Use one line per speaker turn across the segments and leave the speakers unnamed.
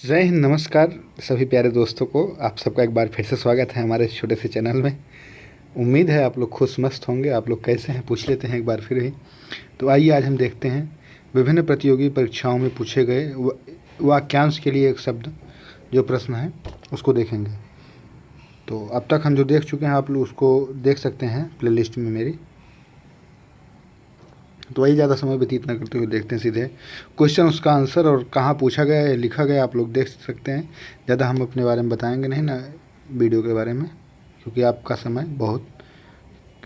जय हिंद, नमस्कार सभी प्यारे दोस्तों को। आप सबका एक बार फिर से स्वागत है हमारे इस छोटे से चैनल में। उम्मीद है आप लोग खुश मस्त होंगे। आप लोग कैसे हैं पूछ लेते हैं एक बार फिर ही। तो आइए आज हम देखते हैं विभिन्न प्रतियोगी परीक्षाओं में पूछे गए वाक्यांश के लिए एक शब्द जो प्रश्न है उसको देखेंगे। तो अब तक हम जो देख चुके हैं आप लोग उसको देख सकते हैं प्लेलिस्ट में मेरी। तो वही ज़्यादा समय व्यतीत न करते हुए देखते हैं सीधे क्वेश्चन, उसका आंसर और कहाँ पूछा गया है, लिखा गया, आप लोग देख सकते हैं। ज़्यादा हम अपने बारे में बताएंगे नहीं ना वीडियो के बारे में, क्योंकि आपका समय बहुत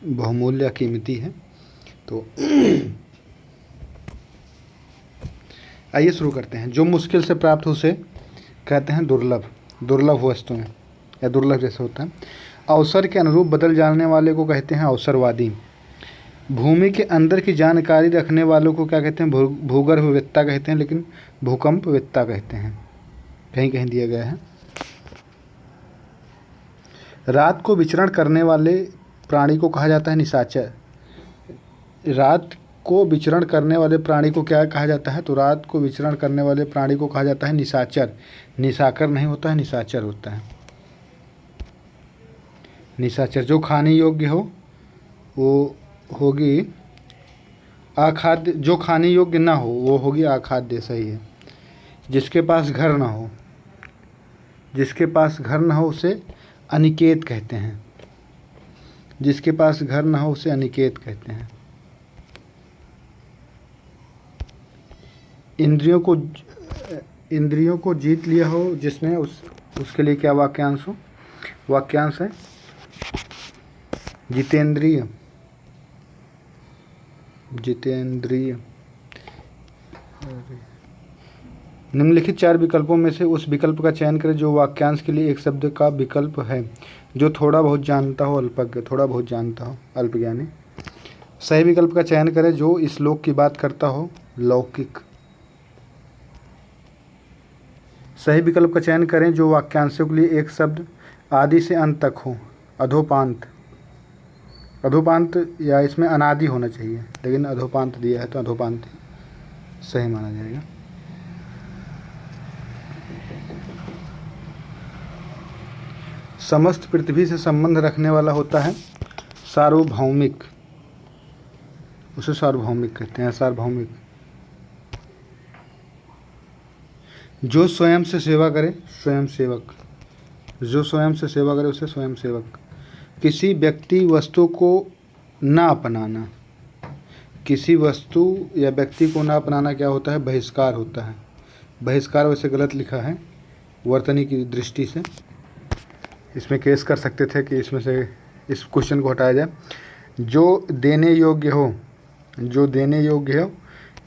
बहुमूल्य कीमती है। तो आइए शुरू करते हैं। जो मुश्किल से प्राप्त हो उसे कहते हैं दुर्लभ। दुर्लभ वस्तुएं या दुर्लभ जैसे होता है। अवसर के अनुरूप बदल जाने वाले को कहते हैं अवसरवादी। भूमि के अंदर की जानकारी रखने वालों को क्या कहते हैं? भूगर्भवेत्ता कहते हैं, लेकिन भूकंपवेत्ता कहते हैं, कहीं कहीं दिया गया है। रात को विचरण करने वाले प्राणी को कहा जाता है निशाचर। रात को विचरण करने वाले प्राणी को क्या कहा जाता है? तो रात को विचरण करने वाले प्राणी को कहा जाता है निशाचर। निशाकर नहीं होता है, निशाचर होता है। निशाचर। जो खाने योग्य हो वो होगी अखाद्य, जो खाने योग्य ना हो वो होगी अखाद्य। सही है। जिसके पास घर ना हो, जिसके पास घर ना हो उसे अनिकेत कहते हैं। जिसके पास घर ना हो उसे अनिकेत कहते हैं। इंद्रियों को जीत लिया हो जिसने, उसके लिए क्या वाक्यांश हो? वाक्यांश है जितेंद्रिय। जितेंद्रिय। निम्नलिखित 4 विकल्पों में से उस विकल्प का चयन करें जो वाक्यांश के लिए एक शब्द का विकल्प है। जो थोड़ा बहुत जानता हो, अल्पज्ञ। थोड़ा बहुत जानता हो, अल्पज्ञानी। सही विकल्प का चयन करें जो इस लोक की बात करता हो, लौकिक। सही विकल्प का चयन करें जो वाक्यांशों के लिए एक शब्द आदि से अंत तक हो, अधोपांत। अधोपांत या इसमें अनादि होना चाहिए, लेकिन अधोपांत दिया है तो अधोपांत सही माना जाएगा। समस्त पृथ्वी से संबंध रखने वाला होता है सार्वभौमिक। उसे सार्वभौमिक कहते हैं, सार्वभौमिक। जो स्वयं से सेवा करे, स्वयं सेवक। जो स्वयं से सेवा करे उसे स्वयं सेवक। किसी व्यक्ति वस्तु को ना अपनाना। किसी वस्तु या व्यक्ति को ना अपनाना क्या होता है? बहिष्कार होता है। बहिष्कार वैसे गलत लिखा है वर्तनी की दृष्टि से। इसमें केस कर सकते थे कि इसमें से इस क्वेश्चन को हटाया जाए। जो देने योग्य हो, जो देने योग्य हो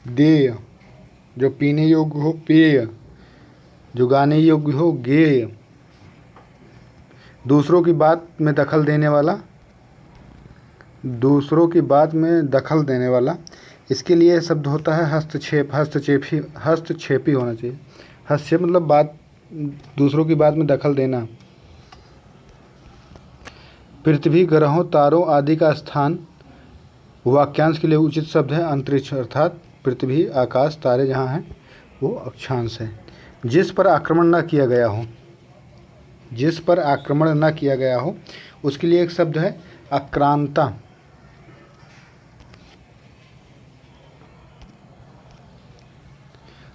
देय। जो पीने योग्य हो पेय। जो गाने योग्य हो गेय। दूसरों की बात में दखल देने वाला, दूसरों की बात में दखल देने वाला। इसके लिए शब्द होता है हस्तक्षेप। हस्तक्षेपी होना चाहिए। हस्तक्षेप मतलब बात, दूसरों की बात में दखल देना। पृथ्वी, ग्रहों, तारों आदि का स्थान वाक्यांश के लिए उचित शब्द है अंतरिक्ष। अर्थात पृथ्वी, आकाश, तारे जहाँ हैं वो अक्षांश है। जिस पर आक्रमण न किया गया हो, जिस पर आक्रमण न किया गया हो उसके लिए एक शब्द है आक्रांता।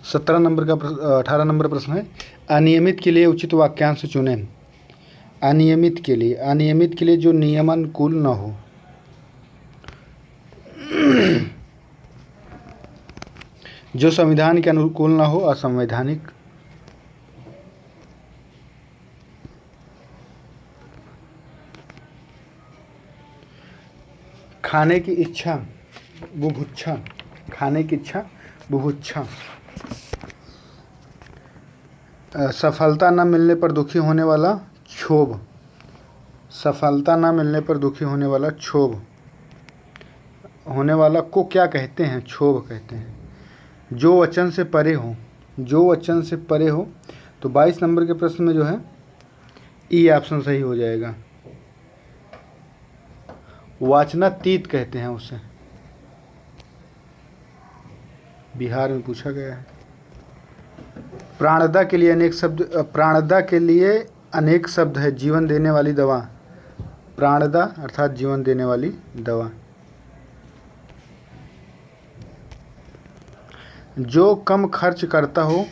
सत्रह नंबर का 18 नंबर प्रश्न है अनियमित के लिए उचित वाक्यांश चुनें। अनियमित के लिए, अनियमित के लिए जो नियमानुकूल न हो। जो संविधान के अनुकूल न हो, असंवैधानिक। खाने की इच्छा, बुभुक्षा। खाने की इच्छा, बुभुक्षा। सफलता न मिलने पर दुखी होने वाला, क्षोभ। सफलता न मिलने पर दुखी होने वाला, क्षोभ। होने वाला को क्या कहते हैं? क्षोभ कहते हैं। जो वचन से परे हो, जो वचन से परे हो। तो 22 नंबर के प्रश्न में जो है ई ऑप्शन सही हो जाएगा। वाचनातीत कहते हैं उसे। बिहार में पूछा गया है। प्राणदा के लिए अनेक शब्द, प्राणदा के लिए अनेक शब्द है। जीवन देने वाली दवा, प्राणदा अर्थात जीवन देने वाली दवा। जो कम खर्च करता हो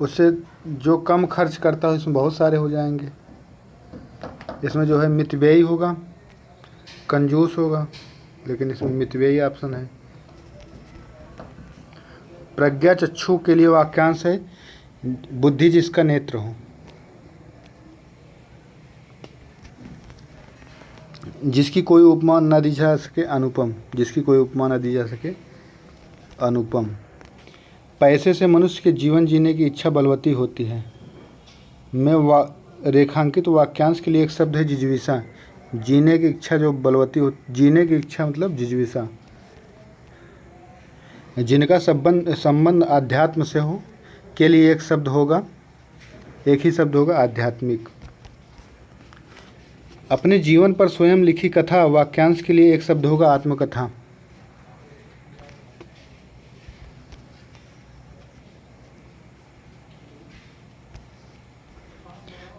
उससे, जो कम खर्च करता हो, इसमें बहुत सारे हो जाएंगे। इसमें जो है मितव्ययी होगा, कंजूस होगा, लेकिन इसमें मितव्ययी ऑप्शन है। प्रज्ञा चक्षु के लिए वाक्यांश है, बुद्धि जिसका नेत्र हो। जिसकी कोई उपमा न दी जा सके, अनुपम। जिसकी कोई उपमा न दी जा सके, अनुपम। पैसे से मनुष्य के जीवन जीने की इच्छा बलवती होती है। में रेखांकित वाक्यांश के लिए एक शब्द है जिजीविषा। जीने की इच्छा जो बलवती हो, जीने की इच्छा मतलब जिजीविषा। जिनका संबंध आध्यात्म से हो के लिए एक शब्द होगा, एक ही शब्द होगा, आध्यात्मिक। अपने जीवन पर स्वयं लिखी कथा, वाक्यांश के लिए एक शब्द होगा, आत्मकथा।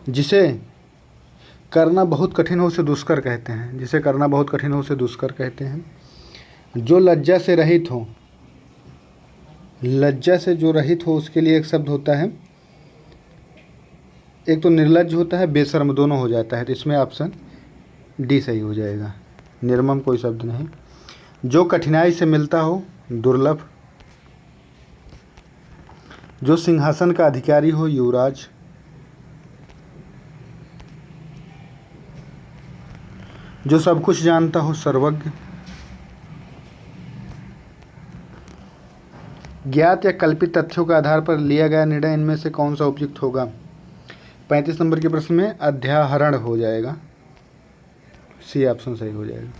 जिसे करना बहुत कठिन हो उसे दुष्कर कहते हैं। जिसे करना बहुत कठिन हो उसे दुष्कर कहते हैं। जो लज्जा से रहित हो, लज्जा से जो रहित हो उसके लिए एक शब्द होता है, एक तो निर्लज्ज होता है, बेशर्म, दोनों हो जाता है। तो इसमें ऑप्शन डी सही हो जाएगा, निर्मम कोई शब्द नहीं। जो कठिनाई से मिलता हो, दुर्लभ। जो सिंहासन का अधिकारी हो, युवराज। जो सब कुछ जानता हो, सर्वज्ञ। ज्ञात या कल्पित तथ्यों के आधार पर लिया गया निर्णय इनमें से कौन सा उपयुक्त होगा? 35 नंबर के प्रश्न में अध्याहरण हो जाएगा, सी ऑप्शन सही हो जाएगा।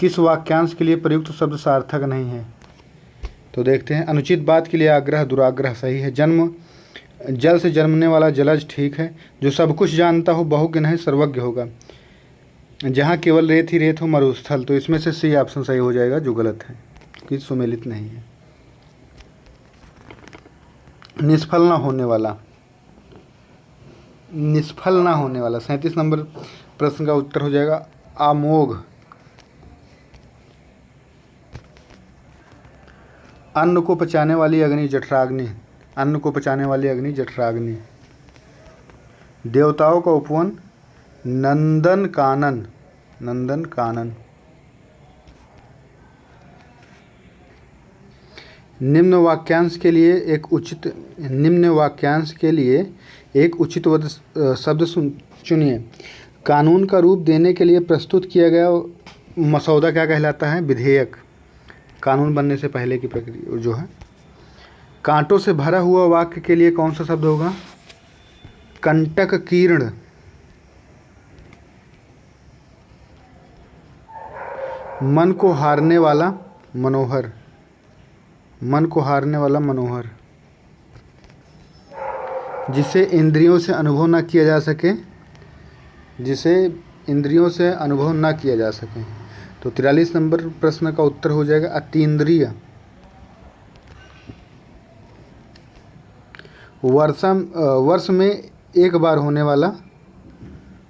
किस वाक्यांश के लिए प्रयुक्त शब्द सार्थक नहीं है? तो देखते हैं। अनुचित बात के लिए आग्रह, दुराग्रह सही है। जन्म, जल से जन्मने वाला जलज ठीक है। जो सब कुछ जानता हो, बहुज्ञ नहीं, सर्वज्ञ होगा। जहाँ केवल रेत ही रेत हो, मरुस्थल। तो इसमें से सी ऑप्शन सही हो जाएगा, जो गलत है कि सुमेलित नहीं है। निष्फल ना होने वाला, निष्फल ना होने वाला। 37 नंबर प्रश्न का उत्तर हो जाएगा अमोघ। अन्न को पचाने वाली अग्नि, जठराग्नि। अन्न को पचाने वाली अग्नि, जठराग्नि। देवताओं का उपवन, नंदन कानन, नंदन कानन। निम्न वाक्यांश के लिए एक उचित शब्द चुनिए। कानून का रूप देने के लिए प्रस्तुत किया गया मसौदा क्या कहलाता है? विधेयक। कानून बनने से पहले की प्रक्रिया जो है। कांटों से भरा हुआ वाक्य के लिए कौन सा शब्द होगा? कंटक कीर्ण। मन को हारने वाला, मनोहर। मन को हारने वाला, मनोहर। जिसे इंद्रियों से अनुभव न किया जा सके, जिसे इंद्रियों से अनुभव न किया जा सके। तो 43 नंबर प्रश्न का उत्तर हो जाएगा अतीन्द्रिय। वर्ष में एक बार होने वाला,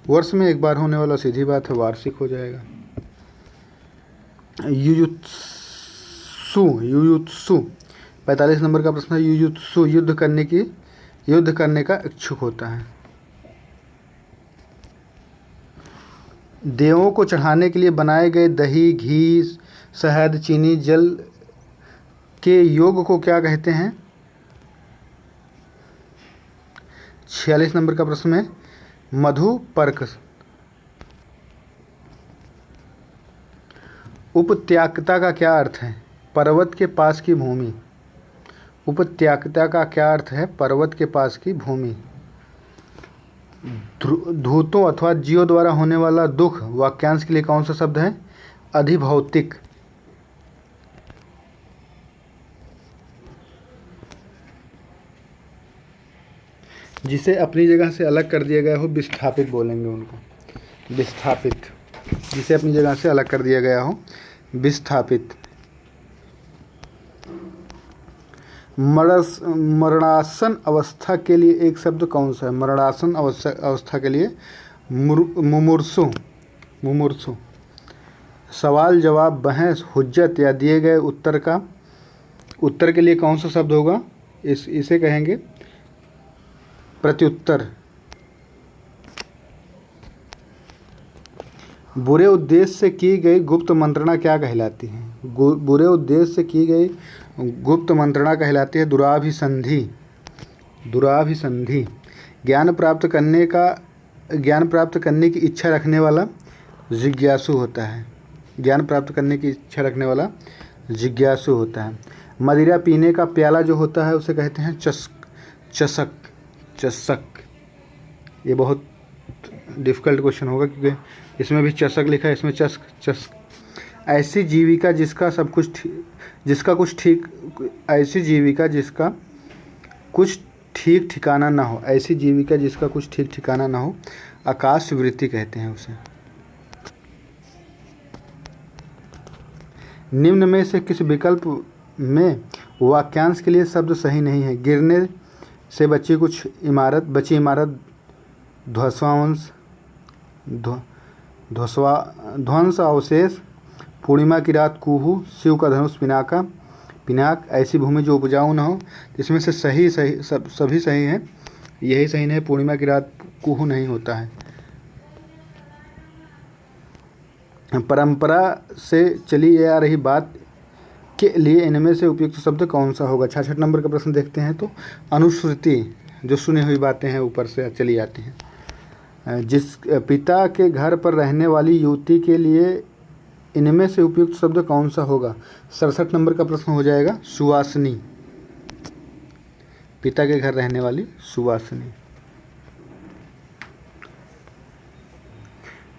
वर्ष में एक बार होने वाला, सीधी बात है, वार्षिक हो जाएगा। युयुत्सु 45 नंबर का प्रश्न है। युयुत्सु युद्ध करने का इच्छुक होता है। देवों को चढ़ाने के लिए बनाए गए दही, घी, शहद, चीनी, जल के योग को क्या कहते हैं? 46 नंबर का प्रश्न है मधुपर्क। उपत्यागता का क्या अर्थ है? पर्वत के पास की भूमि। उपत्यागता का क्या अर्थ है? पर्वत के पास की भूमि। धूतों अथवा जीवों द्वारा होने वाला दुख, वाक्यांश के लिए कौन सा शब्द है? अधिभौतिक। जिसे अपनी जगह से अलग कर दिया गया हो, विस्थापित बोलेंगे उनको, विस्थापित। जिसे अपनी जगह से अलग कर दिया गया हो, विस्थापित। मरणासन अवस्था के लिए एक शब्द कौन सा है? मरणासन अवस्था के लिए मुमूर्षु। मुमूर्षु। सवाल जवाब बहस हुज्जत या दिए गए उत्तर के लिए कौन सा शब्द होगा? इसे कहेंगे प्रत्युत्तर। बुरे उद्देश्य से की गई गुप्त मंत्रणा क्या कहलाती है? बुरे उद्देश्य से की गई गुप्त मंत्रणा कहलाती है दुराभिसंधि। दुराभिसंधि। ज्ञान प्राप्त करने की इच्छा रखने वाला जिज्ञासु होता है। ज्ञान प्राप्त करने की इच्छा रखने वाला जिज्ञासु होता है। मदिरा पीने का प्याला जो होता है उसे कहते हैं चषक। चषक। ये बहुत डिफ़िकल्ट क्वेश्चन होगा क्योंकि इसमें भी चषक लिखा है, इसमें चषक। ऐसी जीविका जिसका कुछ ठीक ठिकाना ना हो। ऐसी जीविका जिसका कुछ ठीक ठिकाना ना हो आकाश वृत्ति कहते हैं उसे। निम्न में से किस विकल्प में वाक्यांश के लिए शब्द सही नहीं है? गिरने से बची इमारत ध्वंस अवशेष, पूर्णिमा की रात कुहू, शिव का धनुष पिनाक, ऐसी भूमि जो उपजाऊ न हो। इसमें से सभी सही हैं। यही सही नहीं, पूर्णिमा की रात कुहू नहीं होता है। परंपरा से चली आ रही बात के लिए इनमें से उपयुक्त शब्द कौन सा होगा? 66 नंबर का प्रश्न देखते हैं तो अनुश्रुति, जो सुनी हुई बातें हैं ऊपर से चली आती हैं। जिस पिता के घर पर रहने वाली युवती के लिए इनमें से उपयुक्त शब्द कौन सा होगा? 67 नंबर का प्रश्न हो जाएगा सुवासिनी। पिता के घर रहने वाली सुवासिनी।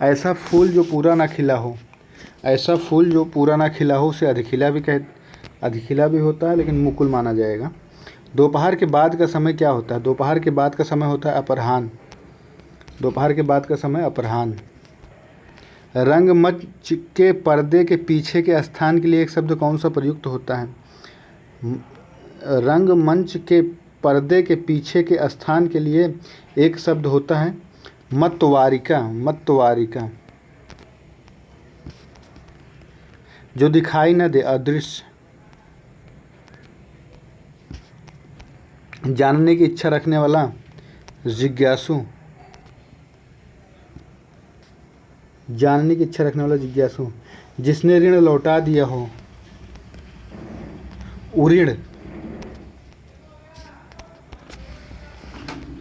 ऐसा फूल जो पूरा ना खिला हो। ऐसा फूल जो पूरा ना खिला हो उसे अधिखिला भी होता है लेकिन मुकुल माना जाएगा। दोपहर के बाद का समय क्या होता है? दोपहर के बाद का समय होता है अपराह्न। दोपहर के बाद का समय अपराह्न। रंगमंच के पर्दे के पीछे के स्थान के लिए एक शब्द कौन सा प्रयुक्त होता है? रंगमंच के पर्दे के पीछे के स्थान के लिए एक शब्द होता है मत्वारिका। मत्वारिका। जो दिखाई न दे, अदृश्य। जानने की इच्छा रखने वाला जिज्ञासु। जानने की इच्छा रखने वाला जिज्ञासु। जिसने ऋण लौटा दिया हो, उऋण।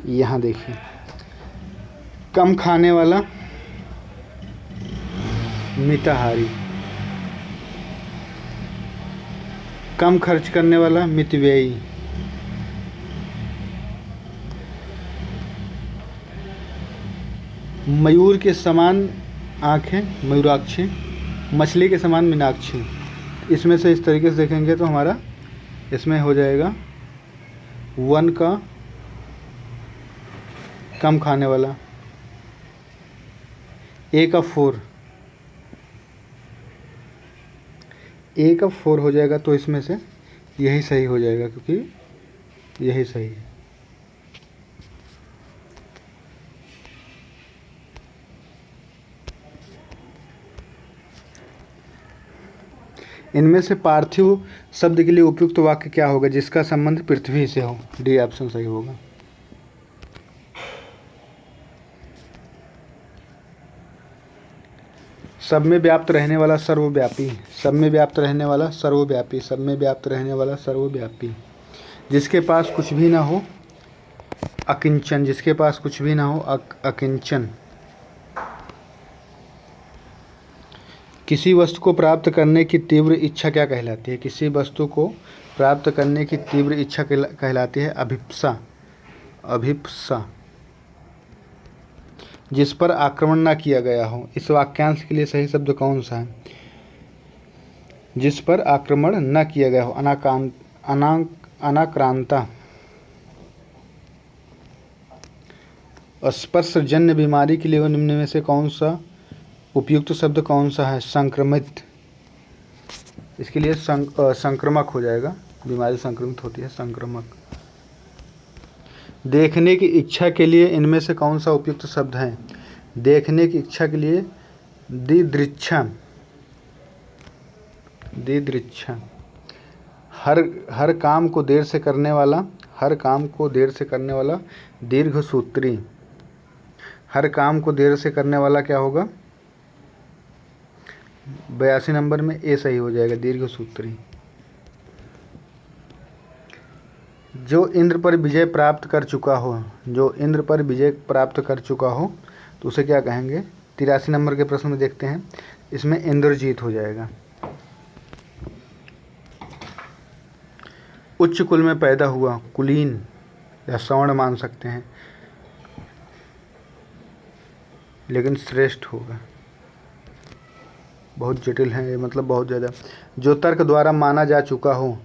यहाँ देखिए, कम खाने वाला मिताहारी, कम खर्च करने वाला मितव्ययी, मयूर के समान आँखें मयूराक्षी, मछली के समान मीनाक्षी। इसमें से इस तरीके से देखेंगे तो हमारा इसमें हो जाएगा 1 का कम खाने वाला, A का 4 हो जाएगा। तो इसमें से यही सही हो जाएगा क्योंकि यही सही है। इनमें से पार्थिव शब्द के लिए उपयुक्त वाक्य क्या होगा जिसका संबंध पृथ्वी से हो? डी ऑप्शन सही होगा। सब में व्याप्त रहने वाला सर्वव्यापी। सब में व्याप्त रहने वाला सर्वव्यापी। सब में व्याप्त रहने वाला सर्वव्यापी। जिसके पास कुछ भी ना हो अकिंचन। जिसके पास कुछ भी ना हो अकिंचन। किसी वस्तु को प्राप्त करने की तीव्र इच्छा क्या कहलाती है? किसी वस्तु को प्राप्त करने की तीव्र इच्छा कहलाती है अभिप्सा। अभिप्सा। जिस पर आक्रमण ना किया गया हो। इस वाक्यांश के लिए सही शब्द कौन सा है? जिस पर आक्रमण न किया गया हो। अनाक्रांता। स्पर्शजन्य बीमारी के लिए निम्न में से कौन सा उपयुक्त शब्द कौन सा है? संक्रमित। इसके लिए संक्रामक हो जाएगा। बीमारी संक्रमित होती है, संक्रामक। देखने की इच्छा के लिए इनमें से कौन सा उपयुक्त शब्द है? देखने की इच्छा के लिए दिदृच्छा, दिदृच्छा। हर काम को देर से करने वाला, हर काम को देर से करने वाला दीर्घसूत्री। हर काम को देर से करने वाला क्या होगा? 82 नंबर में ए सही हो जाएगा, दीर्घसूत्री। जो इंद्र पर विजय प्राप्त कर चुका हो, जो इंद्र पर विजय प्राप्त कर चुका हो तो उसे क्या कहेंगे? 83 नंबर के प्रश्न में देखते हैं, इसमें इंद्रजीत हो जाएगा। उच्च कुल में पैदा हुआ, कुलीन या सवर्ण मान सकते हैं, लेकिन श्रेष्ठ होगा। बहुत जटिल है ये, मतलब बहुत ज़्यादा। जो तर्क द्वारा माना जा चुका हो,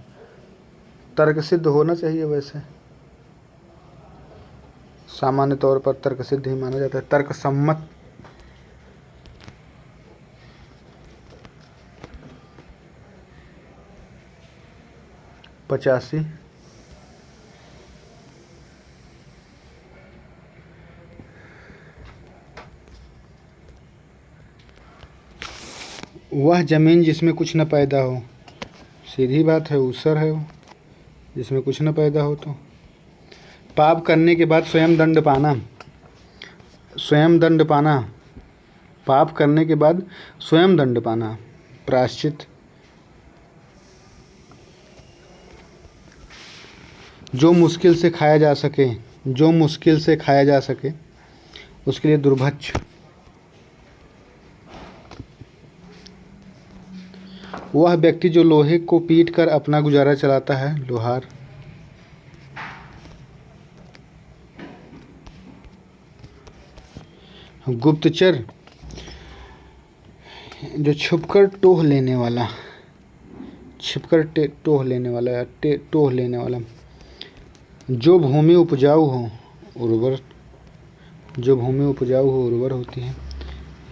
तर्क सिद्ध होना चाहिए। वैसे सामान्य तौर पर तर्क सिद्ध ही माना जाता है, तर्क सम्मत। पचासी। वह जमीन जिसमें कुछ न पैदा हो, सीधी बात है, ऊसर है वो, जिसमें कुछ न पैदा हो। तो पाप करने के बाद स्वयं दंड पाना, स्वयं दंड पाना, पाप करने के बाद स्वयं दंड पाना, प्रायश्चित। जो मुश्किल से खाया जा सके, जो मुश्किल से खाया जा सके उसके लिए दुर्भक्ष। वह व्यक्ति जो लोहे को पीट कर अपना गुजारा चलाता है, लोहार। गुप्तचर, जो छुपकर टोह लेने वाला, छिपकर टोह लेने वाला या टोह लेने वाला। जो भूमि उपजाऊ हो, उर्वर, जो भूमि उपजाऊ हो उर्वर होती है।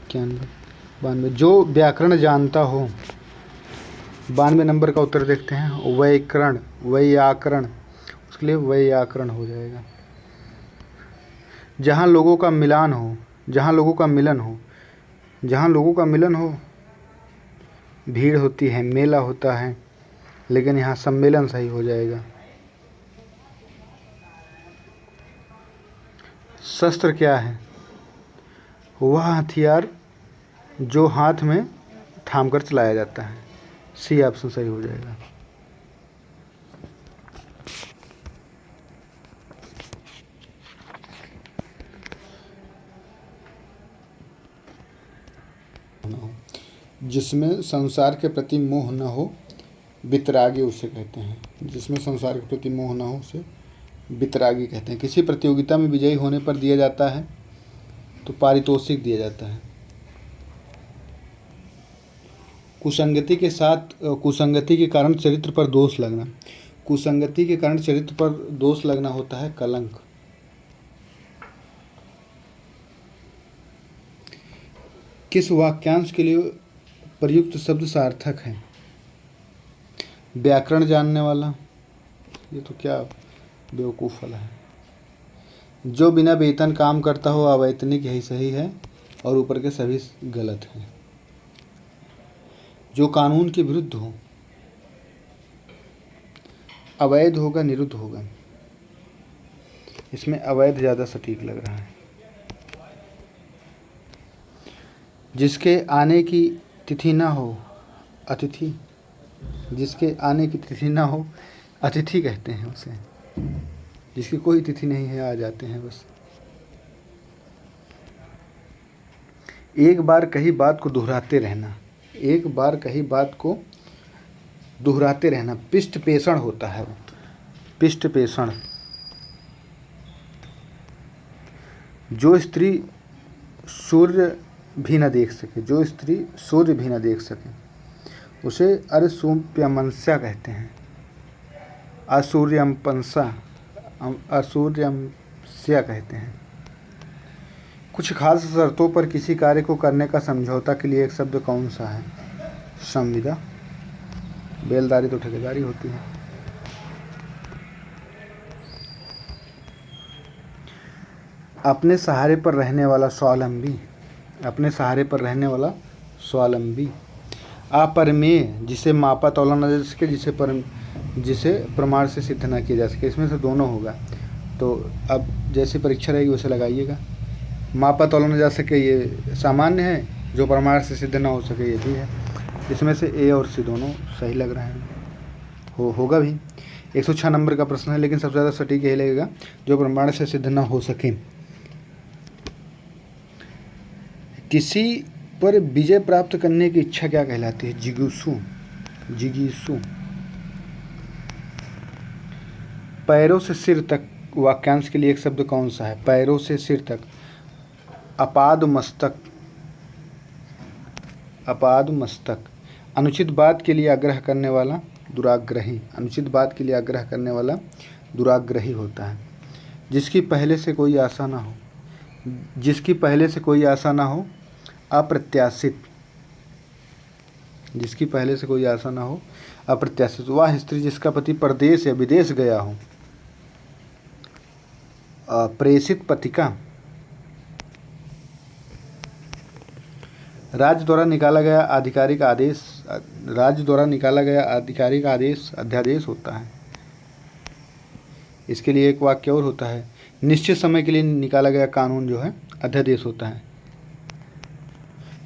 92। जो व्याकरण जानता हो, 92 नंबर का उत्तर देखते हैं। व्याकरण, व्याकरण, उसके लिए व्याकरण हो जाएगा। जहाँ लोगों का मिलान हो, जहाँ लोगों का मिलन हो, जहाँ लोगों का मिलन हो, भीड़ होती है, मेला होता है, लेकिन यहाँ सम्मेलन सही हो जाएगा। शस्त्र क्या है? वह हथियार जो हाथ में थाम कर चलाया जाता है। सी ऑप्शन सही हो जाएगा। जिसमें संसार के प्रति मोह न हो, वितरागी उसे कहते हैं। जिसमें संसार के प्रति मोह न हो उसे वितरागी कहते हैं। किसी प्रतियोगिता में विजयी होने पर दिया जाता है तो पारितोषिक दिया जाता है। कुसंगति के साथ, कुसंगति के कारण चरित्र पर दोष लगना, कुसंगति के कारण चरित्र पर दोष लगना होता है कलंक। किस वाक्यांश के लिए प्रयुक्त शब्द सार्थक है? व्याकरण जानने वाला, ये तो क्या बेवकूफ़ वाला है। जो बिना वेतन काम करता हो, अवैतनिक, यही सही है, और ऊपर के सभी गलत हैं। जो कानून के विरुद्ध हो, अवैध होगा, निरुद्ध होगा। इसमें अवैध ज़्यादा सटीक लग रहा है। जिसके आने की तिथि ना हो, अतिथि, जिसके आने की तिथि ना हो, अतिथि कहते हैं उसे। जिसकी कोई तिथि नहीं है, आ जाते हैं बस। एक बार कही बात को दोहराते रहना, एक बार कही बात को दोहराते रहना पिष्ट पेषण होता है। पिष्ट पेषण। जो स्त्री सूर्य भी न देख सके, जो स्त्री सूर्य भी न देख सके उसे असूर्यमंस्या कहते हैं। असूर्यमंसा, असूर्यमंस्या कहते हैं। कुछ खास शर्तों पर किसी कार्य को करने का समझौता के लिए एक शब्द कौन सा है? संविदा। बेलदारी तो ठेकेदारी होती है। अपने सहारे पर रहने वाला स्वावलंबी, अपने सहारे पर रहने वाला स्वावलंबी। अपरमेय, जिसे मापा तौला न जा सके, जिसे प्रमाण से सिद्ध न किया जा सके। इसमें से दोनों होगा। तो अब जैसी परीक्षा रहेगी वैसे लगाइएगा। मापा तौला न जा सके ये सामान्य है, जो प्रमाण से सिद्ध ना हो सके ये भी है। इसमें से ए और सी दोनों सही लग रहे हैं, होगा भी। 106 नंबर का प्रश्न है, लेकिन सबसे ज़्यादा सटीक यही लगेगा जो प्रमाण से सिद्ध ना हो सके। किसी पर विजय प्राप्त करने की इच्छा क्या कहलाती है? जिगीषु, जिगीषु। पैरों से सिर तक वाक्यांश के लिए एक शब्द कौन सा है? पैरों से सिर तक, अपाद मस्तक, अपाद मस्तक। अनुचित बात के लिए आग्रह करने वाला दुराग्रही, अनुचित बात के लिए आग्रह करने वाला दुराग्रही होता है। जिसकी पहले से कोई आशा ना हो, जिसकी पहले से कोई आशा ना हो, अप्रत्याशित, जिसकी पहले से कोई आशा ना हो, अप्रत्याशित। वह स्त्री जिसका पति परदेश या विदेश गया हो, प्रेषित पथिका। राज्य द्वारा निकाला गया आधिकारिक आदेश, राज्य द्वारा निकाला गया आधिकारिक आदेश अध्यादेश होता है। इसके लिए एक वाक्य और होता है, निश्चित समय के लिए निकाला गया कानून जो है अध्यादेश होता है।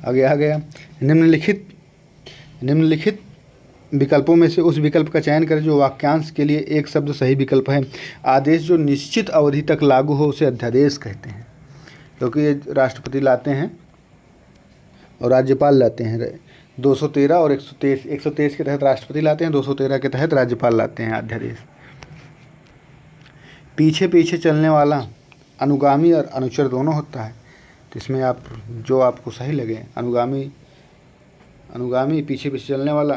आगे आ गया, निम्नलिखित विकल्पों में से उस विकल्प का चयन करें जो वाक्यांश के लिए एक शब्द सही विकल्प है। आदेश जो निश्चित अवधि तक लागू हो उसे अध्यादेश कहते हैं, क्योंकि ये राष्ट्रपति लाते हैं और राज्यपाल लाते हैं। 213 और 123, 123 के तहत राष्ट्रपति लाते हैं, 213 के तहत राज्यपाल लाते हैं अध्यादेश। पीछे पीछे चलने वाला अनुगामी और अनुचर दोनों होता है। तो इसमें आप जो आपको सही लगे, अनुगामी पीछे पीछे चलने वाला,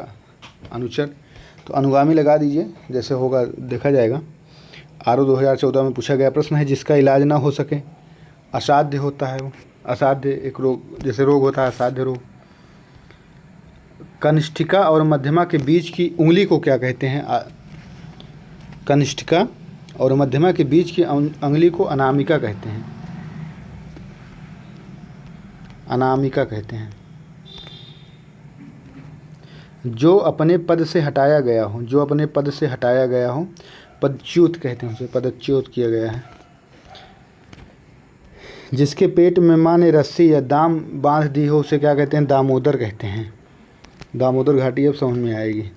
अनुचर, तो अनुगामी लगा दीजिए, जैसे होगा देखा जाएगा। आरओ 2014 में पूछा गया प्रश्न है, जिसका इलाज ना हो सके, असाध्य होता है वो। असाध्य एक रोग, जैसे रोग होता है असाध्य रोग। कनिष्ठिका और मध्यमा के बीच की उंगली को क्या कहते हैं? कनिष्ठिका और मध्यमा के बीच की उंगली को अनामिका कहते हैं, अनामिका कहते हैं। जो अपने पद से हटाया गया हो, जो अपने पद से हटाया गया हो, पदच्युत कहते हैं उसे, पदच्युत किया गया है। जिसके पेट में माँ ने रस्सी या दाम बांध दी हो उसे क्या कहते हैं? दामोदर कहते हैं। दामोदर घाटी अब समझ में आएगी।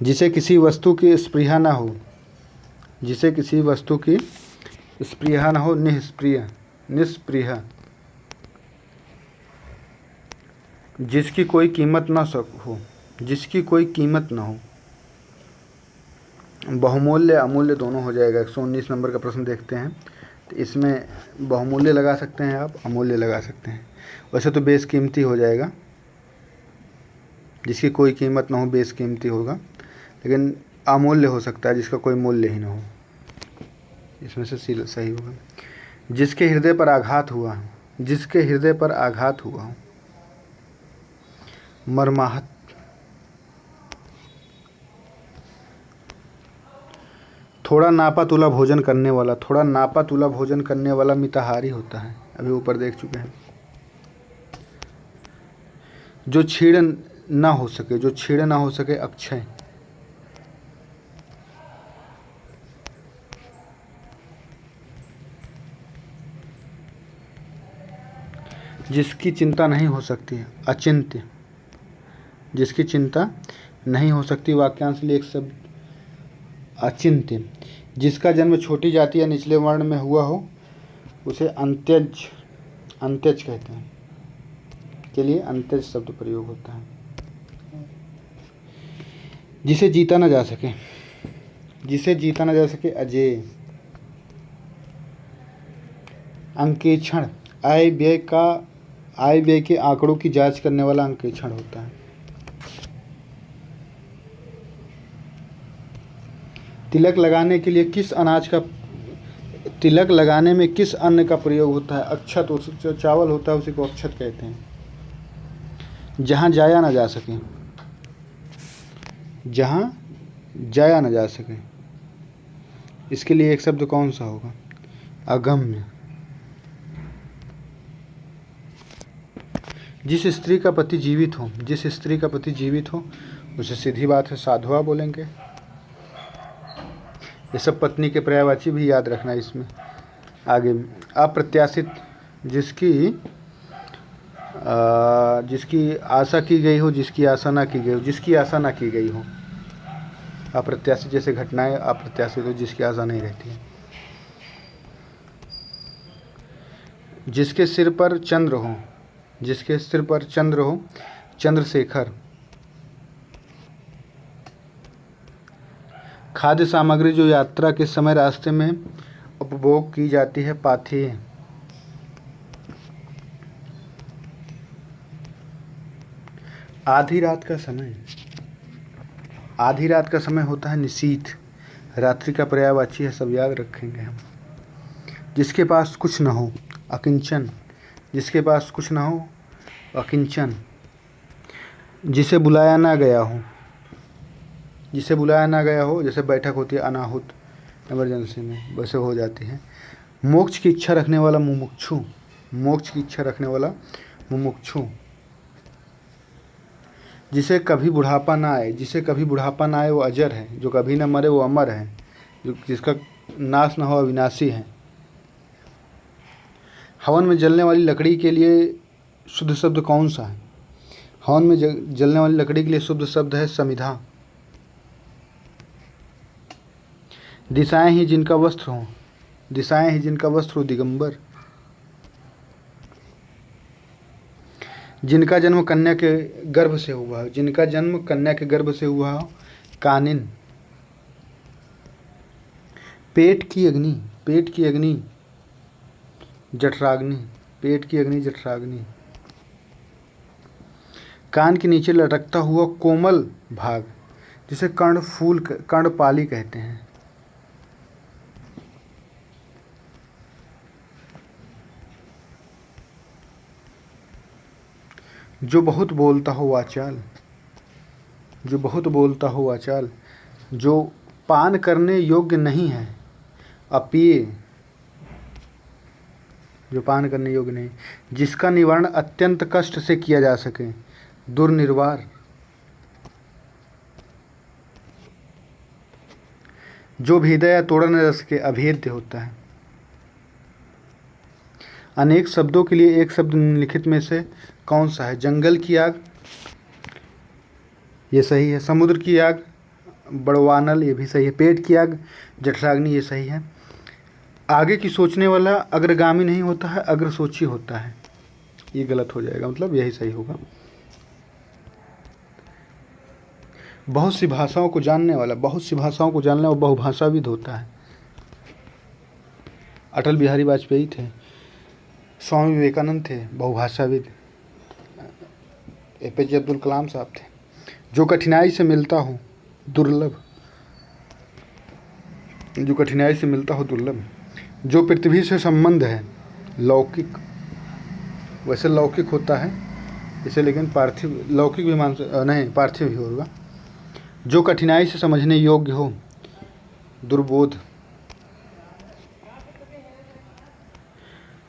जिसे किसी वस्तु की स्पृहा ना हो, जिसे किसी वस्तु की स्पृहा ना हो, निष्प्रिय, निष्प्रिय। जिसकी कोई कीमत ना हो, जिसकी कोई कीमत ना हो। बहुमूल्य अमूल्य दोनों हो जाएगा। 119 नंबर का प्रश्न देखते हैं, तो इसमें बहुमूल्य लगा सकते हैं आप, अमूल्य लगा सकते हैं। वैसे तो बेशकीमती हो जाएगा, जिसकी कोई कीमत ना हो बेशकीमती होगा, लेकिन अमूल्य हो सकता है जिसका कोई मूल्य ही ना हो। इसमें से सही होगा। जिसके हृदय पर आघात हुआ, जिसके हृदय पर आघात हुआ हो, मर्माहत। थोड़ा नापा तुला भोजन करने वाला, थोड़ा नापा तुला भोजन करने वाला मिताहारी होता है, अभी ऊपर देख चुके हैं। जो छीड़ ना हो सके, जो छीड़ ना हो सके, अक्षय। जिसकी चिंता नहीं हो सकती, अचिंत्य। जिसकी चिंता नहीं हो सकती, वाक्यांश लिए एक शब्द अचिंत्य। जिसका जन्म छोटी जाति या निचले वर्ण में हुआ हो उसे अंत्यज, अंत्यज कहते हैं, के लिए अंत्यज शब्द प्रयोग होता है। जिसे जीता न जा सके, जिसे जीता न जा सके, अजेय। अंकेक्षण, आय व्यय के आंकड़ों की जांच करने वाला अंकेक्षण होता है। तिलक लगाने के लिए किस अनाज का, तिलक लगाने में किस अन्न का प्रयोग होता है? अक्षत, जो चावल होता है उसी को अक्षत कहते हैं। जहाँ जाया न जा सके, जहाँ जाया न जा सके, इसके लिए एक शब्द कौन सा होगा? अगम्य, जिस स्त्री का पति जीवित हो, जिस स्त्री का पति जीवित हो उसे सीधी बात है साधुआ बोलेंगे। ये सब पत्नी के पर्यायवाची भी याद रखना इसमें। आगे अप्रत्याशित, जिसकी आशा की गई हो, जिसकी आशा ना की गई हो, जिसकी आशा ना की गई हो। अप्रत्याशित जैसे घटनाएं अप्रत्याशित हो, जिसकी आशा नहीं रहती है। जिसके सिर पर चंद्र हो, जिसके सिर पर चंद्र हो, चंद्रशेखर। खाद्य सामग्री जो यात्रा के समय रास्ते में उपभोग की जाती है, पाथेय। आधी रात का समय, आधी रात का समय होता है निशीथ। रात्रि का पर्यायवाची है, सब याद रखेंगे हम। जिसके पास कुछ न हो, अकिंचन। जिसके पास कुछ ना हो, अकिंचन। जिसे बुलाया ना गया हो, जिसे बुलाया ना गया हो, जैसे बैठक होती है अनाहुत, इमरजेंसी में वैसे हो जाती है। मोक्ष की इच्छा रखने वाला मुमुक्षु, मोक्ष की इच्छा रखने वाला मुमुक्षु। जिसे कभी बुढ़ापा ना आए, जिसे कभी बुढ़ापा ना आए वो अजर है। जो कभी न मरे वो अमर है। जो जिसका नाश न हो अविनाशी है। हवन में जलने वाली लकड़ी के लिए शुद्ध शब्द कौन सा है? हवन में जलने वाली लकड़ी के लिए शुद्ध शब्द है समिधा। दिशाएं ही जिनका वस्त्र हो, दिशाएं ही जिनका वस्त्र हो दिगंबर। जिनका जन्म कन्या के गर्भ से हुआ हो, जिनका जन्म कन्या के गर्भ से हुआ हो, कानिन। पेट की अग्नि, पेट की अग्नि जठराग्नि, पेट की अग्नि जठराग्नि। कान के नीचे लटकता हुआ कोमल भाग, जिसे कर्णफूल, कर्णपाली कहते हैं। जो बहुत बोलता हो वाचाल, जो बहुत बोलता हो वाचाल। जो पान करने योग्य नहीं है, अपेय। जो पान करने योग्य नहीं, जिसका निवारण अत्यंत कष्ट से किया जा सके, दुर्निर्वार। जो भेदा या तोड़ा न जा सके, अभेद्य होता है। अनेक शब्दों के लिए एक शब्द निम्नलिखित में से कौन सा है? जंगल की आग, ये सही है। समुद्र की आग, बड़वानल, ये भी सही है। पेट की आग, जठराग्नि, ये सही है। आगे की सोचने वाला अग्रगामी नहीं होता है, अग्रसोची होता है। ये गलत हो जाएगा, मतलब यही सही होगा। बहुत सी भाषाओं को जानने वाला, बहुत सी भाषाओं को जानने वाला बहुभाषाविद होता है। अटल बिहारी वाजपेयी थे, स्वामी विवेकानंद थे, बहुभाषाविद। APJ अब्दुल कलाम साहब थे। जो कठिनाई से मिलता हो, दुर्लभ। जो कठिनाई से मिलता हो, दुर्लभ। जो पृथ्वी से संबंध है, लौकिक। वैसे लौकिक होता है इसे, लेकिन पार्थिव, लौकिक भी मान नहीं, पार्थिव ही होगा। जो कठिनाई से समझने योग्य हो, दुर्बोध।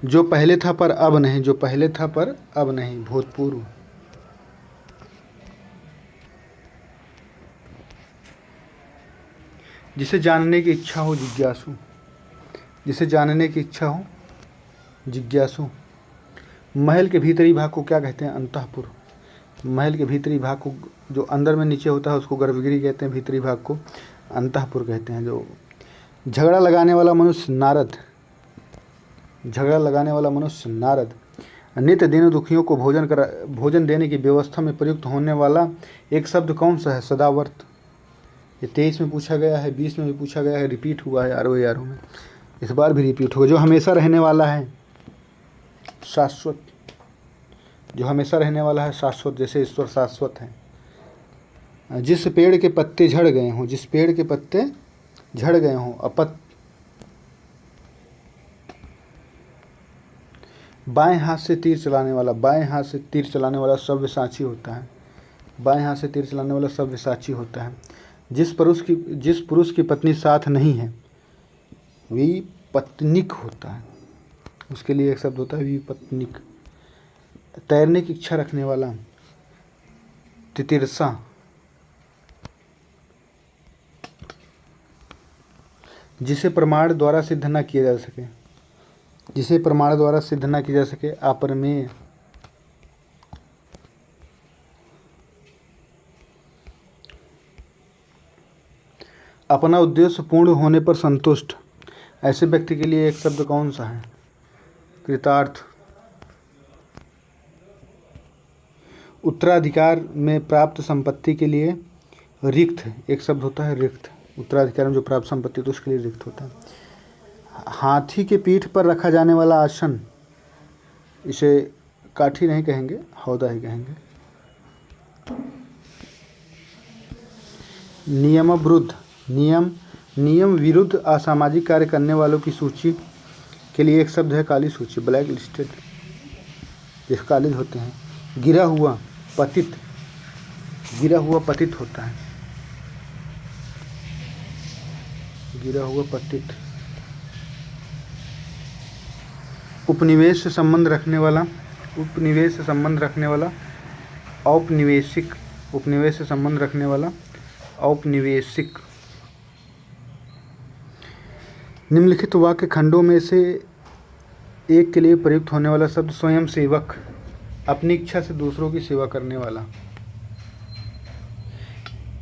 जो पहले था पर अब नहीं, जो पहले था पर अब नहीं, भूतपूर्व। जिसे जानने की इच्छा हो, जिज्ञासु। जिसे जानने की इच्छा हो, जिज्ञासु। महल के भीतरी भाग को क्या कहते हैं? अंतःपुर। महल के भीतरी भाग को, जो अंदर में नीचे होता है उसको गर्भगृह कहते हैं, भीतरी भाग को अंतःपुर कहते हैं। जो झगड़ा लगाने वाला मनुष्य, नारद। झगड़ा लगाने वाला मनुष्य, नारद। नित्य दिन दुखियों को भोजन देने की व्यवस्था में प्रयुक्त होने वाला एक शब्द कौन सा है? सदावर्त। ये 23 में पूछा गया है, 20 में भी पूछा गया है, रिपीट हुआ है आरों में, इस बार भी रिपीट होगा। जो हमेशा रहने वाला है, शाश्वत। जो हमेशा रहने वाला है, शाश्वत। जैसे ईश्वर शाश्वत है। जिस पेड़ के पत्ते झड़ गए हों, जिस पेड़ के पत्ते झड़ गए हों, बाएं हाथ से तीर चलाने वाला, बाएं हाथ से तीर चलाने वाला सव्यसाची होता है। बाएं हाथ से तीर चलाने वाला सव्यसाची होता है। जिस पुरुष की पत्नी साथ नहीं है, विपत्निक होता है। उसके लिए एक शब्द होता है, विपत्निक। तैरने की इच्छा रखने वाला, तितिरसा, जिसे प्रमाण द्वारा सिद्ध न किया जा सके, जिसे प्रमाण द्वारा सिद्ध न किया जा सके, अप्रमेय, अपना उद्देश्य पूर्ण होने पर संतुष्ट। ऐसे व्यक्ति के लिए एक शब्द कौन सा है? कृतार्थ। उत्तराधिकार में प्राप्त संपत्ति के लिए रिक्त, एक शब्द होता है रिक्त। उत्तराधिकार में जो प्राप्त संपत्ति तो उसके लिए रिक्त होता है। हाथी के पीठ पर रखा जाने वाला आसन, इसे काठी नहीं कहेंगे, हौदा ही कहेंगे। नियमविरुद्ध, नियम विरुद्ध असामाजिक कार्य करने वालों की सूची के लिए एक शब्द है काली सूची, ब्लैक लिस्टेड, जिस कालिद होते हैं। गिरा हुआ, पतित, गिरा हुआ पतित होता है, गिरा हुआ पतित। उपनिवेश से संबंध रखने वाला, उपनिवेश से संबंध रखने वाला, औपनिवेशिक, उपनिवेश से संबंध रखने वाला, औपनिवेशिक। निम्नलिखित वाक्य खंडों में से एक के लिए प्रयुक्त होने वाला शब्द स्वयं सेवक, अपनी इच्छा से दूसरों की सेवा करने वाला।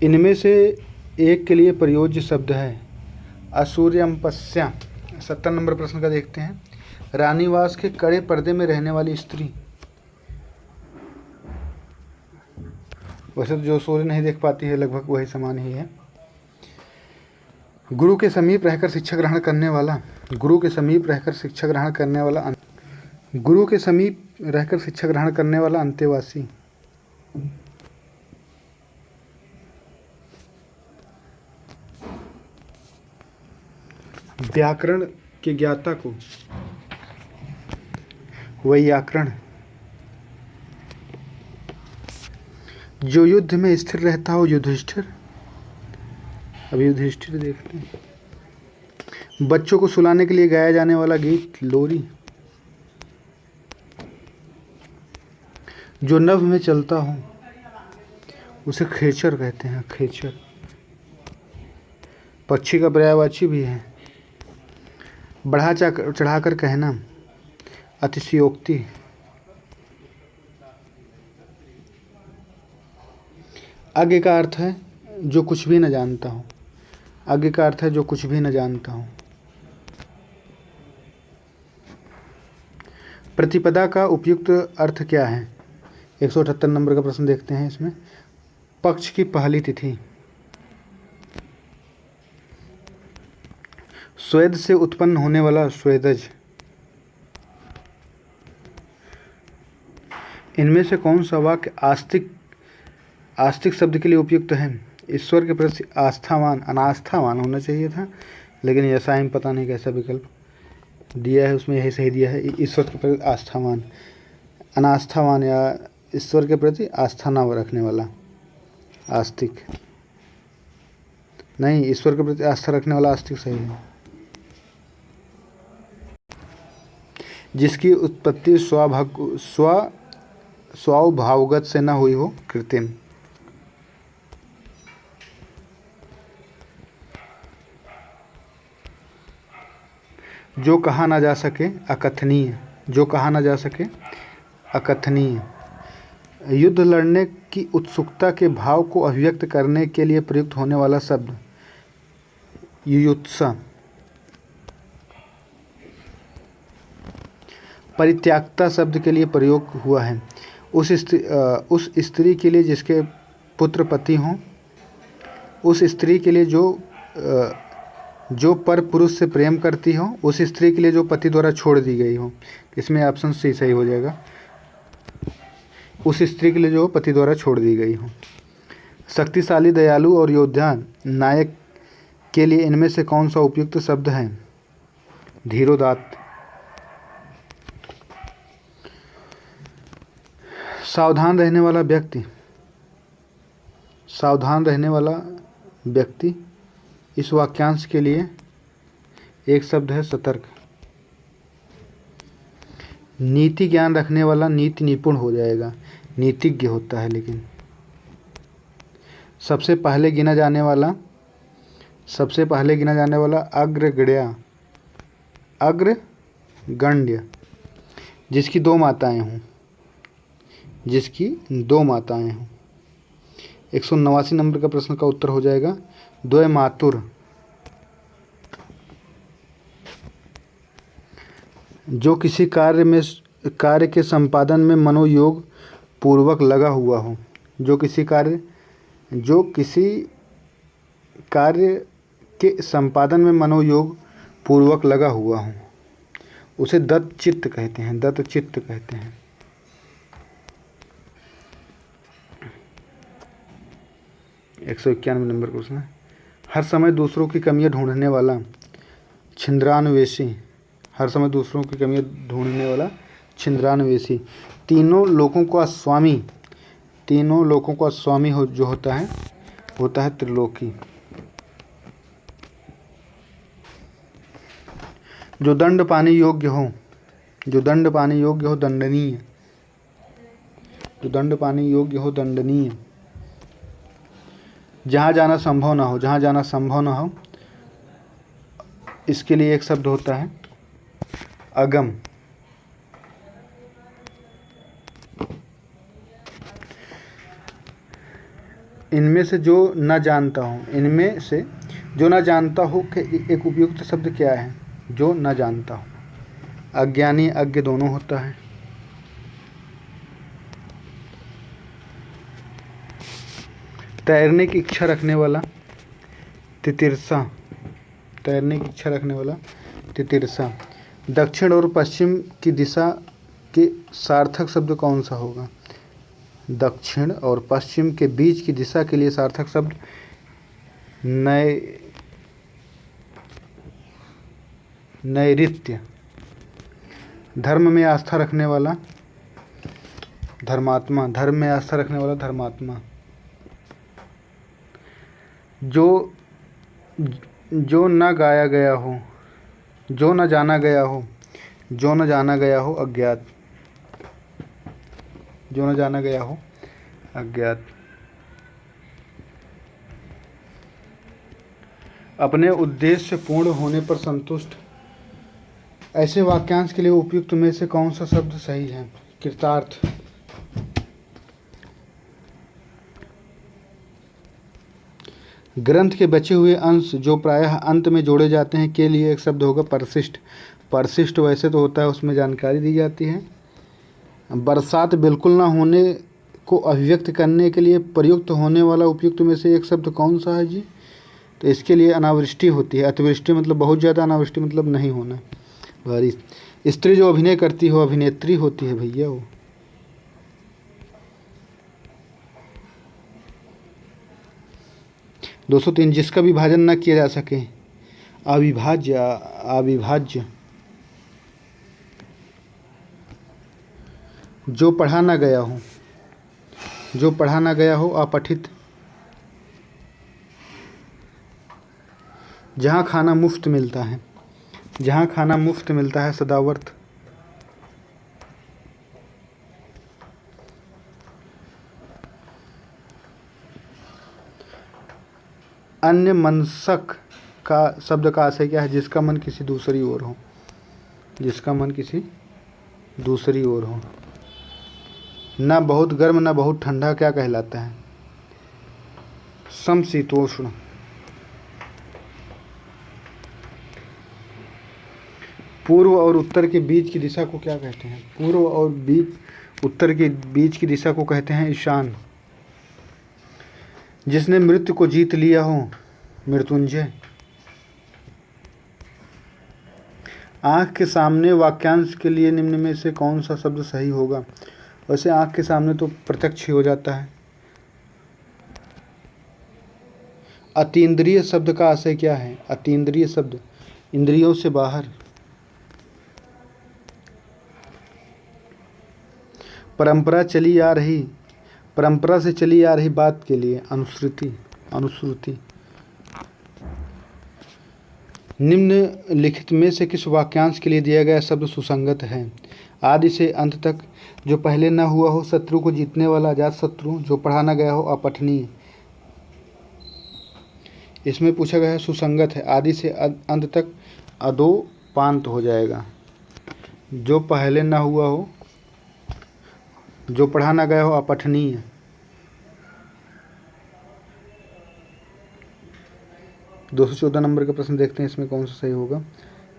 इनमें से एक के लिए प्रयोज्य शब्द है असूर्यम्पस्या। 70 नंबर प्रश्न का देखते हैं। रानीवास के कड़े पर्दे में रहने वाली स्त्री, वैसे तो जो सूर्य नहीं देख पाती है लगभग वही समान ही है। गुरु के समीप रहकर शिक्षा ग्रहण करने वाला, गुरु के समीप रहकर शिक्षा ग्रहण करने वाला, गुरु के समीप रहकर शिक्षा ग्रहण करने वाला अंतेवासी। व्याकरण के ज्ञाता को वैयाकरण। जो युद्ध में स्थिर रहता हो युधिष्ठिर। अब युधिष्ठिर देखते हैं। बच्चों को सुलाने के लिए गाया जाने वाला गीत लोरी। जो नभ में चलता हो उसे खेचर कहते हैं, खेचर। पक्षी का पर्यायवाची भी है। बढ़ा चढ़ाकर कहना, अतिशयोक्ति। आगे का अर्थ है जो कुछ भी न जानता हो, आगे का अर्थ है जो कुछ भी न जानता हो। प्रतिपदा का उपयुक्त अर्थ क्या है? 178 नंबर का प्रश्न देखते हैं। इसमें पक्ष की पहली तिथि। स्वेद से उत्पन्न होने वाला स्वेदज। इनमें से कौन सा वाक्य आस्तिक, आस्तिक शब्द के लिए उपयुक्त है? ईश्वर के प्रति आस्थावान, अनास्थावान होना चाहिए था, लेकिन ऐसा ही पता नहीं कैसा विकल्प दिया है, उसमें यही सही दिया है। ईश्वर के प्रति आस्थावान, अनास्थावान या ईश्वर के प्रति आस्था न रखने वाला आस्तिक नहीं, ईश्वर के प्रति आस्था रखने वाला आस्तिक सही है। जिसकी उत्पत्ति स्वभावगत से न हुई हो, कृत्रिम। जो कहा ना जा सके, अकथनीय। जो कहा ना जा सके, अकथनीय। युद्ध लड़ने की उत्सुकता के भाव को अभिव्यक्त करने के लिए प्रयुक्त होने वाला शब्द युयुत्सा। परित्यागता शब्द के लिए प्रयोग हुआ है उस स्त्री के लिए जिसके पुत्र पति हों, उस स्त्री के लिए जो पर पुरुष से प्रेम करती हो, उस स्त्री के लिए जो पति द्वारा छोड़ दी गई हो। इसमें ऑप्शन सी सही हो जाएगा, उस स्त्री के लिए जो पति द्वारा छोड़ दी गई हो। शक्तिशाली, दयालु और योद्धा नायक के लिए इनमें से कौन सा उपयुक्त शब्द है? धीरोदात्त। सावधान रहने वाला व्यक्ति, सावधान रहने वाला व्यक्ति, इस वाक्यांश के लिए एक शब्द है सतर्क। नीति ज्ञान रखने वाला नीति निपुण हो जाएगा, नीतिज्ञ होता है। लेकिन सबसे पहले गिना जाने वाला अग्रगण्य, जिसकी दो माताएं हों। 189 नंबर का प्रश्न का उत्तर हो जाएगा द्वयमातुर। जो किसी कार्य के संपादन में मनोयोग पूर्वक लगा हुआ हो। जो किसी कार्य के संपादन में मनोयोग पूर्वक लगा हुआ हो, उसे दत्तचित्त कहते हैं। 191 नंबर का प्रश्न है। हर समय दूसरों की कमियां ढूंढने वाला छिंद्रान्वेषी। तीनों लोगों का स्वामी जो होता है त्रिलोकी। जो दंड पाने योग्य हो दंडनीय। जहाँ जाना संभव न हो, इसके लिए एक शब्द होता है अगम। इनमें से जो न जानता हो कि एक उपयुक्त शब्द क्या है? जो न जानता हो। अज्ञानी अज्ञ दोनों होता है। तैरने की इच्छा रखने वाला तितिरसा। दक्षिण और पश्चिम की दिशा के सार्थक शब्द कौन सा होगा? दक्षिण और पश्चिम के बीच की दिशा के लिए सार्थक शब्द नैऋत्य। धर्म में आस्था रखने वाला धर्मात्मा। जो न जाना गया हो अज्ञात। अपने उद्देश्य पूर्ण होने पर संतुष्ट। ऐसे वाक्यांश के लिए उपयुक्त में से कौन सा शब्द सही है? कृतार्थ। ग्रंथ के बचे हुए अंश जो प्रायः अंत में जोड़े जाते हैं के लिए एक शब्द होगा परिशिष्ट। वैसे तो होता है, उसमें जानकारी दी जाती है। बरसात बिल्कुल ना होने को अभिव्यक्त करने के लिए प्रयुक्त होने वाला उपयुक्त में से एक शब्द कौन सा है जी? तो इसके लिए अनावृष्टि होती है। अतिवृष्टि मतलब बहुत ज़्यादा, अनावृष्टि मतलब नहीं होना, बारिश। स्त्री जो अभिनय करती हो अभिनेत्री होती है भैया वो। दोस्तों, जिसका विभाजन न किया जा सके अविभाज्य। जो पढ़ा ना गया हो अपठित। जहाँ खाना मुफ्त मिलता है सदावर्थ। अन्य मनसक का शब्द का आशय क्या है? जिसका मन किसी दूसरी ओर हो। न बहुत गर्म न बहुत ठंडा क्या कहलाता है? समशीतोष्ण। पूर्व और उत्तर के बीच की दिशा को क्या कहते हैं? उत्तर के बीच की दिशा को कहते हैं ईशान। जिसने मृत्यु को जीत लिया हो मृत्युंजय। आँख के सामने वाक्यांश के लिए निम्न में से कौन सा शब्द सही होगा? वैसे आँख के सामने तो प्रत्यक्ष हो जाता है। अतीन्द्रिय शब्द का आशय क्या है? अतीन्द्रिय शब्द इंद्रियों से बाहर। परंपरा से चली आ रही बात के लिए अनुश्रुति। निम्नलिखित में से किस वाक्यांश के लिए दिया गया शब्द सुसंगत है? आदि से अंत तक, जो पहले न हुआ हो शत्रु को जीतने वाला अजात शत्रु, जो पढ़ा न गया हो अपठनीय। इसमें पूछा गया है सुसंगत है, आदि से अंत तक अधोपांत हो जाएगा। जो पहले न हुआ हो, जो पढ़ा न गया हो अपठनीय। दो सौ 14 नंबर का प्रश्न देखते हैं, इसमें कौन सा सही होगा।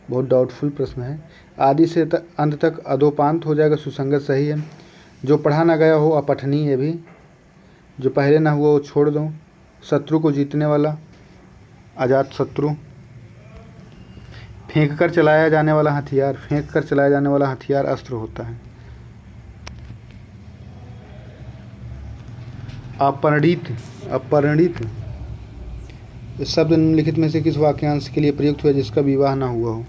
बहुत डाउटफुल प्रश्न है। आदि से अंत तक अधोपांत हो जाएगा, सुसंगत सही है। जो पढ़ा ना गया हो अपठनीय भी। जो पहले ना हुआ वो छोड़ दो। शत्रु को जीतने वाला अजात शत्रु। फेंक कर चलाया जाने वाला हथियार, फेंक कर चलाया जाने वाला हथियार अस्त्र होता है। अपरिणित, अपरिणित इस शब्द निम्नलिखित में से किस वाक्यांश के लिए प्रयुक्त हुआ जिसका विवाह न हुआ हो?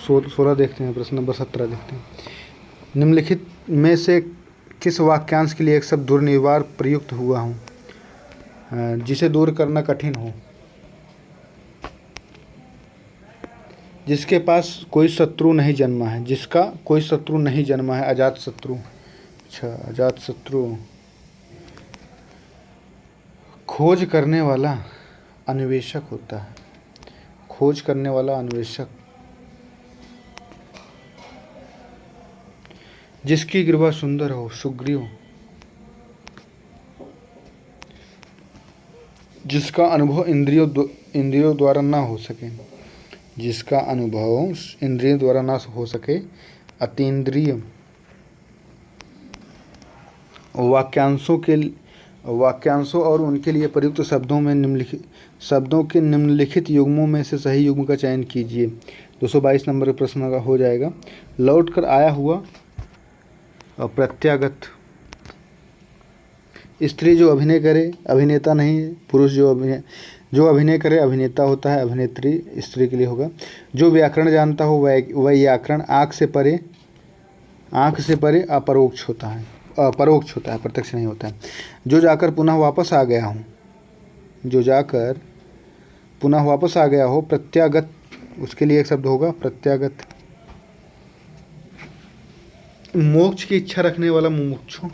सोलह देखते हैं, प्रश्न नंबर 17 देखते हैं। निम्नलिखित में से किस वाक्यांश के लिए एक शब्द दुर्निवार प्रयुक्त हुआ हो जिसे दूर करना कठिन हो? जिसके पास कोई शत्रु नहीं जन्मा है, जिसका कोई शत्रु नहीं जन्मा है, अजात शत्रु। अच्छा, अजात शत्रु। खोज करने वाला अन्वेषक होता है, खोज करने वाला अन्वेषक। जिसकी गिरवा सुंदर हो, सुग्रीव। जिसका अनुभव इंद्रियों द्वारा ना हो सके, जिसका अनुभव इंद्रियों द्वारा ना हो सके, अतीन्द्रिय। वाक्यांशों और उनके लिए प्रयुक्त शब्दों के निम्नलिखित युग्मों में से सही युग्म का चयन कीजिए। 222 नंबर प्रश्न का हो जाएगा। लौट कर आया हुआ और प्रत्यागत। स्त्री जो अभिनय करे अभिनेता नहीं, पुरुष जो अभिनय करे अभिनेता होता है, अभिनेत्री स्त्री के लिए होगा। जो व्याकरण जानता हो वह व्याकरण। आँख से परे अपरोक्ष होता है, परोक्ष होता है, प्रत्यक्ष नहीं होता है। जो जाकर पुनः वापस आ गया हूँ, जो जाकर पुनः वापस आ गया हो, प्रत्यागत। उसके लिए एक शब्द होगा प्रत्यागत। मोक्ष की इच्छा रखने वाला मुमुक्षु,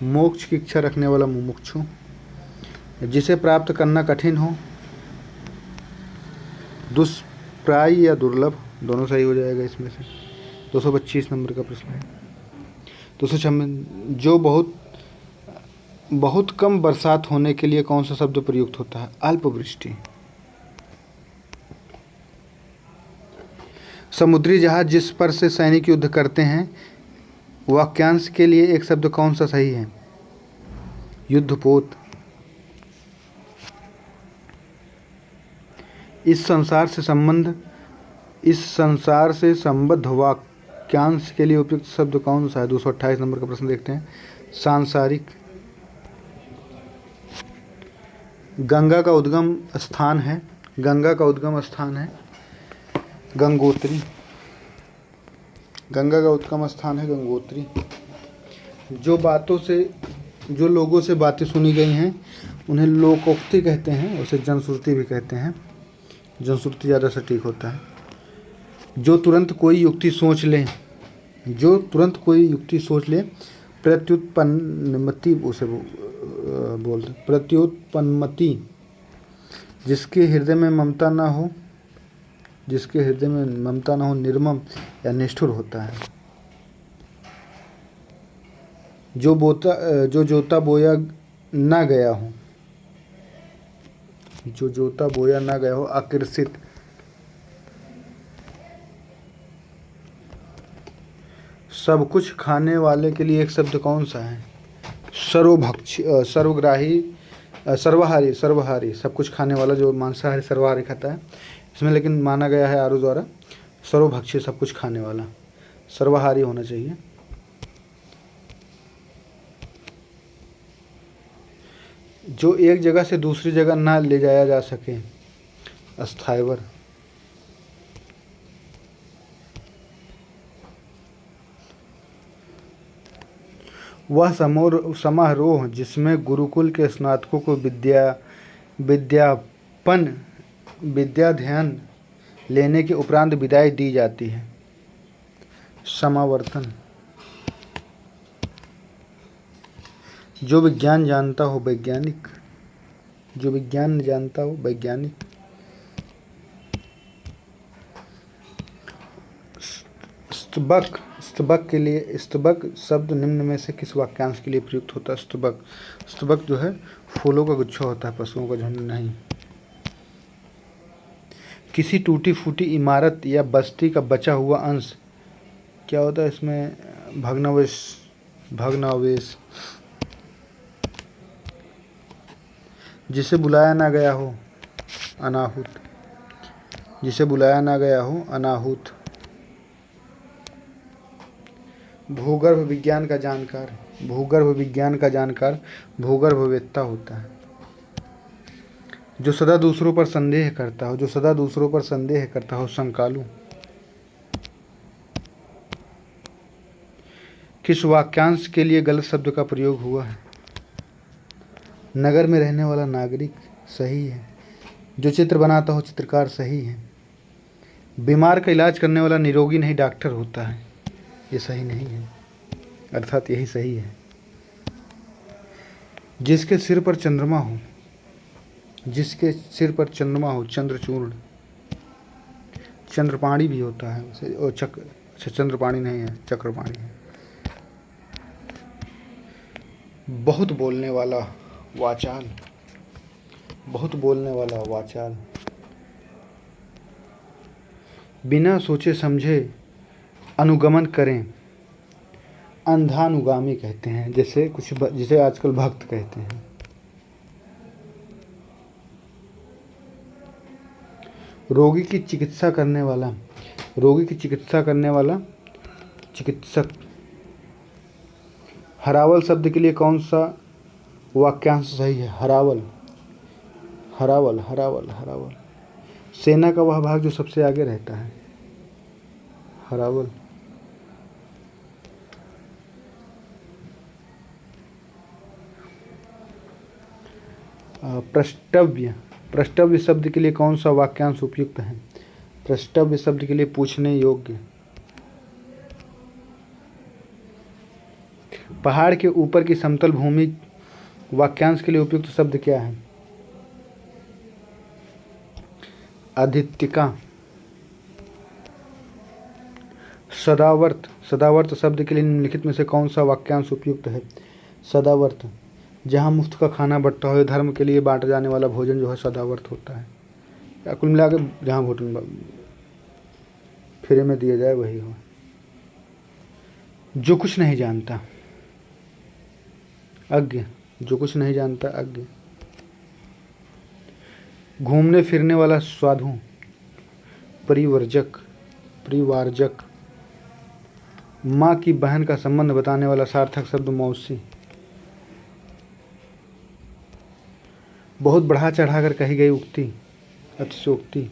मोक्ष की इच्छा रखने वाला मुमुक्षु। जिसे प्राप्त करना कठिन हो, दुष्प्राय या दुर्लभ, दोनों सही हो जाएगा इसमें से। 225 नंबर का प्रश्न है। 256, जो बहुत कम बरसात होने के लिए कौन सा शब्द प्रयुक्त होता है? अल्पवृष्टि। समुद्री जहाज जिस पर से सैनिक युद्ध करते हैं, वाक्यांश के लिए एक शब्द कौन सा सही है? युद्धपोत। इस संसार से संबद्ध वाक्यांश के लिए उपयुक्त शब्द कौन सा है? 228 नंबर का प्रश्न देखते हैं। सांसारिक। गंगा का उद्गम स्थान है, गंगा का उद्गम स्थान है गंगोत्री। गंगा का उद्गम स्थान है गंगोत्री। जो लोगों से बातें सुनी गई हैं उन्हें लोकोक्ति कहते हैं, उसे जनश्रुति भी कहते हैं। जनश्रुति ज़्यादा सटीक होता है। जो तुरंत कोई युक्ति सोच ले, जो तुरंत कोई युक्ति सोच ले, प्रत्युत्पन्नमति उसे बोलते। प्रत्युत्पन्नमति। जिसके हृदय में ममता ना हो, जिसके हृदय में ममता ना हो, निर्मम या निष्ठुर होता है। जो जोता बोया ना गया हो, जो जोता बोया ना गया हो, आकृषित। सब कुछ खाने वाले के लिए एक शब्द कौन सा है? सर्वभक्षी, सर्वग्राही, सर्वहारी। सर्वहारी सब कुछ खाने वाला, जो मांसाहारी सर्वहारी खाता है। इसमें लेकिन माना गया है आरु द्वारा सर्वभक्षी, सब कुछ खाने वाला, सर्वहारी होना चाहिए। जो एक जगह से दूसरी जगह ना ले जाया जा सके, अस्थावर। वह समारोह जिसमें गुरुकुल के स्नातकों को विद्याध्ययन लेने के उपरांत विदाई दी जाती है। समावर्तन। जो विज्ञान जानता हो वैज्ञानिक, जो विज्ञान जानता हो वैज्ञानिक। स्तबक। स्तबक के लिए, स्तबक शब्द निम्न में से किस वाक्यांश के लिए प्रयुक्त होता है? स्तबक। स्तबक जो है फूलों का गुच्छा होता है, पशुओं का झुंड नहीं। किसी टूटी फूटी इमारत या बस्ती का बचा हुआ अंश क्या होता है? इसमें भग्नावशेष। भग्नावशेष। जिसे बुलाया ना गया हो, अनाहुत। जिसे बुलाया ना गया हो, अनाहुत। भूगर्भ विज्ञान का जानकार। भूगर्भ विज्ञान का जानकार भूगर्भवेत्ता होता है। जो सदा दूसरों पर संदेह करता हो, जो सदा दूसरों पर संदेह करता हो, शंकालु। किस वाक्यांश के लिए गलत शब्द का प्रयोग हुआ है? नगर में रहने वाला नागरिक सही है। जो चित्र बनाता हो चित्रकार सही है। बीमार का इलाज करने वाला निरोगी नहीं डॉक्टर होता है, ये सही नहीं है, अर्थात यही सही है। जिसके सिर पर चंद्रमा हो, जिसके सिर पर चंद्रमा हो, चंद्रचूर्ण। चंद्रपाणी भी होता है वैसे, और चंद्रपाणी नहीं है, चक्रपाणी है। बहुत बोलने वाला वाचाल। बहुत बोलने वाला वाचाल। बिना सोचे समझे अनुगमन करें, अंधानुगामी कहते हैं, जैसे जिसे आजकल भक्त कहते हैं। रोगी की चिकित्सा करने वाला, रोगी की चिकित्सा करने वाला चिकित्सक। हरावल शब्द के लिए कौन सा वाक्यांश सही है? हरावल। हरावल, हरावल, हरावल। सेना का वह भाग जो सबसे आगे रहता है, हरावल। प्रष्टव्य। प्रष्टव्य शब्द के लिए कौन सा वाक्यांश उपयुक्त है? प्रष्टव्य शब्द के लिए पूछने योग्य। पहाड़ के ऊपर की समतल भूमि वाक्यांश के लिए उपयुक्त शब्द क्या है? आदित्यका। सदावर्त। सदावर्त शब्द के लिए निम्नलिखित में से कौन सा वाक्यांश उपयुक्त है? सदावर्त। जहाँ मुफ्त का खाना बंटता हो, धर्म के लिए बांटा जाने वाला भोजन जो है सदावर्त होता है। या कुल मिलाकर जहाँ भोजन फ्री में दिया जाए वही हो। जो कुछ नहीं जानता, अज्ञ। जो कुछ नहीं जानता, अज्ञ। घूमने फिरने वाला साधु, परिवर्जक। परिवारजक। माँ की बहन का संबंध बताने वाला सार्थक शब्द मौसी। बहुत बढ़ा चढ़ा कर कही गई उक्ति, अतिशयोक्ति।